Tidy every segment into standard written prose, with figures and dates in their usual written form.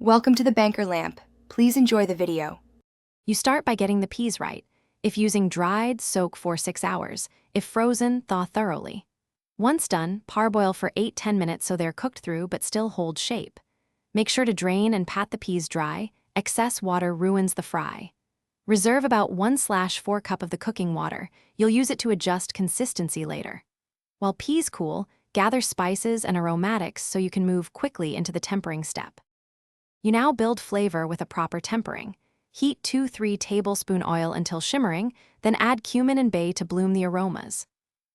Welcome to the Banker Lamp. Please enjoy the video. You start by getting the peas right. If using dried, soak for 6 hours. If frozen, thaw thoroughly. Once done, parboil for 8–10 minutes so they're cooked through but still hold shape. Make sure to drain and pat the peas dry. Excess water ruins the fry. Reserve about 1/4 cup of the cooking water. You'll use it to adjust consistency later. While peas cool, gather spices and aromatics so you can move quickly into the tempering step. You now build flavor with a proper tempering. Heat 2–3 tablespoon oil until shimmering, then add cumin and bay to bloom the aromas.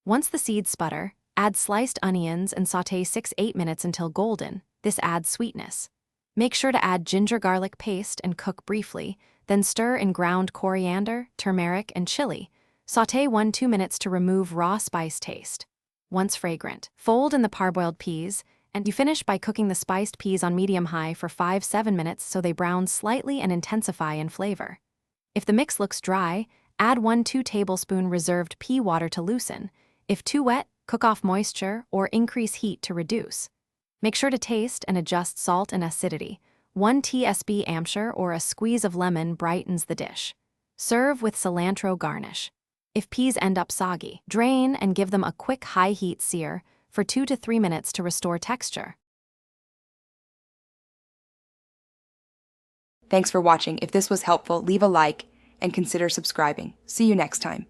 Once the seeds sputter, add sliced onions and sauté 6–8 minutes until golden. This adds sweetness. Make sure to add ginger garlic paste and cook briefly, then stir in ground coriander, turmeric, and chili. Sauté 1–2 minutes to remove raw spice taste. Once fragrant, fold in the parboiled peas, and you finish by cooking the spiced peas on medium-high for 5–7 minutes so they brown slightly and intensify in flavor. If the mix looks dry, add 1–2 tablespoon reserved pea water to loosen. If too wet, cook off moisture or increase heat to reduce. Make sure to taste and adjust salt and acidity. 1 tsp amsure or a squeeze of lemon brightens the dish. Serve with cilantro garnish. If peas end up soggy, drain and give them a quick high-heat sear for 2–3 minutes to restore texture. Thanks for watching. If this was helpful, leave a like and consider subscribing. See you next time.